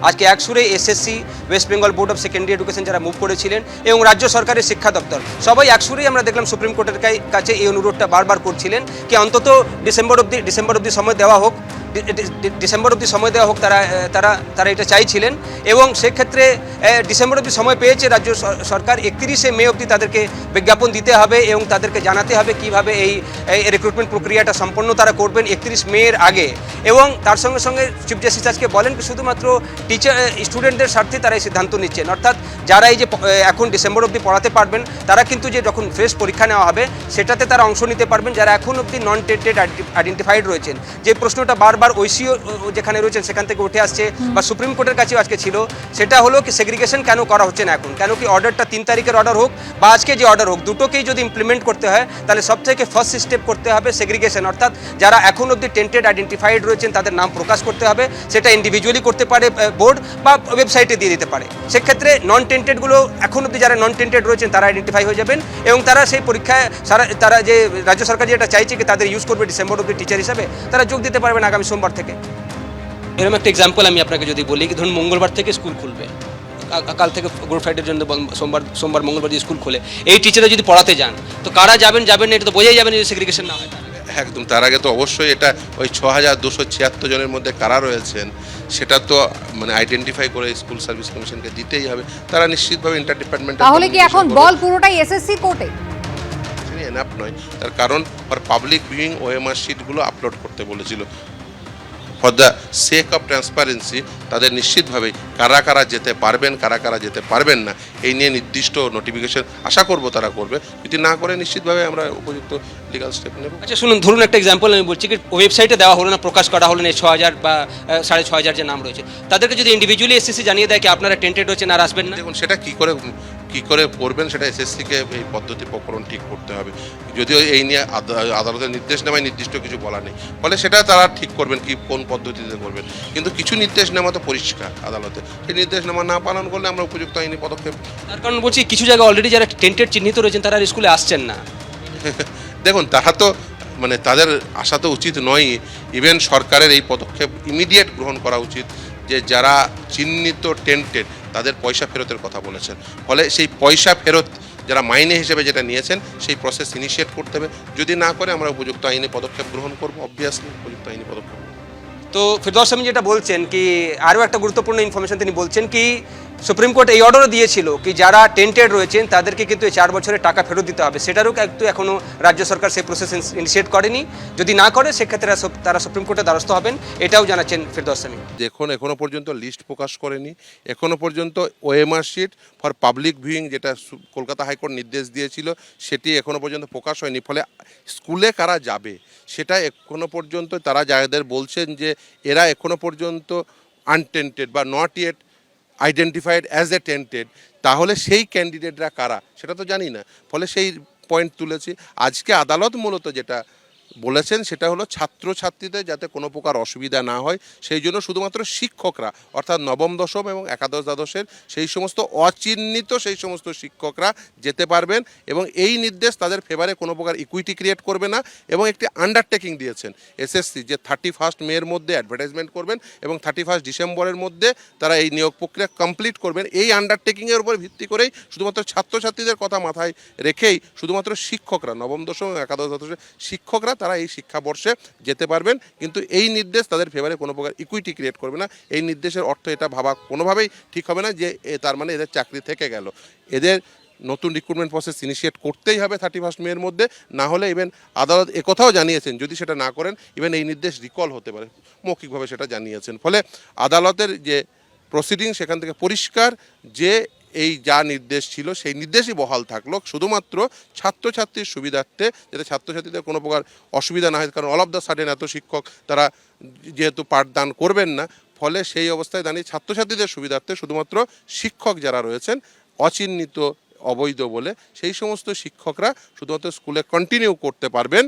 আজকে একসুরে SSC, West Bengal board of secondary education যারা মুভ করেছিলেন এবং রাজ্য সরকারের শিক্ষা দপ্তর সবাই একসুরেই আমরা দেখলাম সুপ্রিম কোর্টের কাছে এই অনুরোধটা বারবার করছিলেন কি অন্তত ডিসেম্বর অবধি সময় দেওয়া হোক, তারা এটা চাইছিলেন এবং সেক্ষেত্রে ডিসেম্বর অবধি সময় পেয়েছে রাজ্য সরকার। 31শে মে অবধি তাদেরকে বিজ্ঞাপন দিতে হবে এবং তাদেরকে জানাতে হবে কিভাবে এই রিক্রুটমেন্ট প্রক্রিয়াটা সম্পন্ন তারা করবেন 31 মের আগে। এবং তার সঙ্গে সঙ্গে চিফ জাস্টিস আজকে বলেন কি শুধুমাত্র স্টুডেন্টদের স্বার্থে তারা এই সিদ্ধান্ত নিচ্ছেন, অর্থাৎ যারা এই যে এখন ডিসেম্বর অবধি পড়াতে পারবেন তারা কিন্তু যে যখন ফ্রেশ পরীক্ষা নেওয়া হবে সেটাতে তারা অংশ নিতে পারবেন যারা এখন অবধি নন টেন্টেড আইডেন্টিফাইড রয়েছেন। যে প্রশ্নটা বারবার ঐসিও যেখানে রয়েছেন সেখান থেকে উঠে আসছে বা সুপ্রিম কোর্টের কাছেও আজকে ছিল, সেটা হলো কি সেগ্রিগেশন কেন করা হচ্ছে না এখন, কেন কি অর্ডারটা 3 তারিখের অর্ডার হোক বা আজকে যে অর্ডার হোক দুটোকেই যদি ইমপ্লিমেন্ট করতে হয় তাহলে সবথেকে ফার্স্ট স্টেপ করতে হবে সেগ্রিগেশন, অর্থাৎ যারা এখন অবধি টেন্টেড আইডেন্টিফাইড রয়েছেন তাদের নাম প্রকাশ করতে হবে। সেটা ইন্ডিভিজুয়ালি করতে পারে বোর্ড বা ওয়েবসাইটে দিয়ে দিতে পারে। সেক্ষেত্রে নন টেন্টেডগুলো এখন অবধি যারা নন টেন্টেড রয়েছেন তারা আইডেন্টিফাই হয়ে যাবেন এবং তারা সেই পরীক্ষায় তারা যে রাজ্য সরকার যেটা চাইছে কি তাদের ইউজ করবে ডিসেম্বর অবধি টিচার হিসাবে, তারা যোগ দিতে পারবেন আগামী সোমবার থেকে। এরকম একটা এক্সাম্পল আমি আপনাকে যদি বলি, ধরুন মঙ্গলবার থেকে স্কুল খুলবে, কাল থেকে গুড ফ্রাইডের জন্য সোমবার মঙ্গলবার যে স্কুল খুলে এই টিচাররা যদি পড়াতে যান তো কারা যাবেন না এটা তো বোঝাই যাবেন যদি সেগ্রিগেশন না হয়। একদম, তার আগে তো অবশ্যই এটা ওই 6276 জনের মধ্যে কারা রয়েছেন সেটা তো মানে আইডেন্টিফাই করে স্কুল সার্ভিস কমিশনকে দিতেই হবে। তারা নিশ্চিতভাবে ইন্টারডিপার্টমেন্টাল, তাহলে কি এখন বল পুরোটাই এসএসসি কোর্টে? এনাফ নয়, তার কারণ for public viewing OMR শিটগুলো upload করতে বলেছিল। For the sake of transparency তাদের নিশ্চিতভাবেই কারা কারা যেতে পারবেন কারা কারা যেতে পারবেন না এই নিয়ে নির্দিষ্ট নোটিফিকেশন আশা করব তারা করবে। যদি না করে নিশ্চিতভাবে আমরা উপযুক্ত লিগাল স্টেপ নেব। আচ্ছা শুনুন, ধরুন একটা এক্সাম্পল আমি বলছি কি ওয়েবসাইটে দেওয়া হলো না, প্রকাশ করা হলো না 6000 বা 6500 যে নাম রয়েছে, তাদেরকে যদি ইন্ডিভিজুয়ালি এসএসসি জানিয়ে দেয় কি আপনারা টেন্টেড হচ্ছেন আর আসবেন না, দেখুন সেটা কী করে করবেন সেটা এসএসসিকে এই পদ্ধতি প্রকরণ ঠিক করতে হবে। যদিও এই নিয়ে আদালতের নির্দেশনামায় নির্দিষ্ট কিছু বলা নেই, ফলে সেটা তারা ঠিক করবেন কি কোন পদ্ধতিতে করবেন। কিন্তু কিছু নির্দেশনামা তো পরিষ্কার আদালতে, সেই নির্দেশনামা না পালন করলে আমরা উপযুক্ত আইনি পদক্ষেপ। তার কারণ বলছি কিছু জায়গায় অলরেডি যারা টেন্টেড চিহ্নিত রয়েছেন তারা আর স্কুলে আসছেন না। দেখুন তারা তো মানে তাদের আসা তো উচিত নয়। ইভেন সরকারের এই পদক্ষেপ ইমিডিয়েট গ্রহণ করা উচিত যে যারা চিহ্নিত টেন্টেড তাদের পয়সা ফেরতের কথা বলেছেন, ফলে সেই পয়সা ফেরত যারা মাইনে হিসেবে যেটা নিয়েছেন সেই প্রসেস ইনিশিয়েট করতে হবে। যদি না করে আমরা উপযুক্ত আইনি পদক্ষেপ গ্রহণ করবো, অবভিয়াসলি উপযুক্ত আইনি পদক্ষেপ। তো ফিরদৌস আহমেদ যেটা বলছেন কি আরও একটা গুরুত্বপূর্ণ ইনফরমেশন তিনি বলছেন কি সুপ্রিম কোর্ট এই অর্ডারও দিয়েছিল কি যারা টেন্টেড রয়েছেন তাদেরকে কিন্তু এই 4 বছরের টাকা ফেরত দিতে হবে, সেটারও কিন্তু এখনও রাজ্য সরকার সেই প্রসেস ইনিশিয়েট করেনি। যদি না করে সেক্ষেত্রে তারা সুপ্রিম কোর্টের দ্বারস্থ হবেন, এটাও জানাচ্ছেন ফিরদৌস আহমেদ। দেখুন এখনো পর্যন্ত লিস্ট প্রকাশ করেনি, এখনো পর্যন্ত OMR sheet for public viewing যেটা কলকাতা হাইকোর্ট নির্দেশ দিয়েছিল সেটি এখনো পর্যন্ত প্রকাশ হয়নি। ফলে স্কুলে কারা যাবে সেটা এখনো পর্যন্ত তারা যাদের বলছেন যে এরা এখনো পর্যন্ত আনটেন্টেড বা not yet identified as a tainted, তাহলে সেই ক্যান্ডিডেটরা কারা সেটা তো জানি না। ফলে সেই পয়েন্ট তুলেছি। আজকে আদালত মূলত যেটা বলেছেন সেটা হলো ছাত্রছাত্রীদের যাতে কোনো প্রকার অসুবিধা না হয় সেই জন্য শুধুমাত্র শিক্ষকরা অর্থাৎ নবম দশম এবং একাদশ দ্বাদশের সেই সমস্ত অচিহ্নিত সেই সমস্ত শিক্ষকরা যেতে পারবেন এবং এই নির্দেশ তাদের ফেভারে কোনো প্রকার ইকুইটি ক্রিয়েট করবে না। এবং একটি আন্ডারটেকিং দিয়েছেন এসএসসি যে 31 মের মধ্যে অ্যাডভার্টাইজমেন্ট করবেন এবং 31 ডিসেম্বরের মধ্যে তারা এই নিয়োগ প্রক্রিয়া কমপ্লিট করবেন। এই আন্ডারটেকিংয়ের উপর ভিত্তি করেই শুধুমাত্র ছাত্রছাত্রীদের কথা মাথায় রেখেই শুধুমাত্র শিক্ষকরা নবম দশম এবং একাদশ দ্বাদশের শিক্ষকরা তারা এই শিক্ষাবর্ষে যেতে পারবেন। কিন্তু এই নির্দেশ তাদের ফেভারে কোনো প্রকার ইকুইটি ক্রিয়েট করবে না। এই নির্দেশের অর্থ এটা ভাবা কোনোভাবেই ঠিক হবে না যে তার মানে এদের চাকরি থেকে গেল। এদের নতুন রিক্রুটমেন্ট প্রসেস ইনিশিয়েট করতেই হবে 31 মের মধ্যে, না হলে ইভেন আদালত একথাও জানিয়েছেন যদি সেটা না করেন ইভেন এই নির্দেশ রিকল হতে পারে, মৌখিকভাবে সেটা জানিয়েছেন। ফলে আদালতের যে প্রসিডিং সেখান থেকে পরিষ্কার যে এই যা নির্দেশ ছিল সেই নির্দেশই বহাল থাকলো, শুধুমাত্র ছাত্রছাত্রীর সুবিধার্থে যাতে ছাত্রছাত্রীদের কোনো প্রকার অসুবিধা না হয়। কারণ অল অফ দ্য সাডেন এত শিক্ষক তারা যেহেতু পাঠদান করবেন না, ফলে সেই অবস্থায় দাঁড়িয়ে ছাত্রছাত্রীদের সুবিধার্থে শুধুমাত্র শিক্ষক যারা রয়েছেন অচিহ্নিত অবৈধ বলে সেই সমস্ত শিক্ষকরা শুধুমাত্র স্কুলে কন্টিনিউ করতে পারবেন।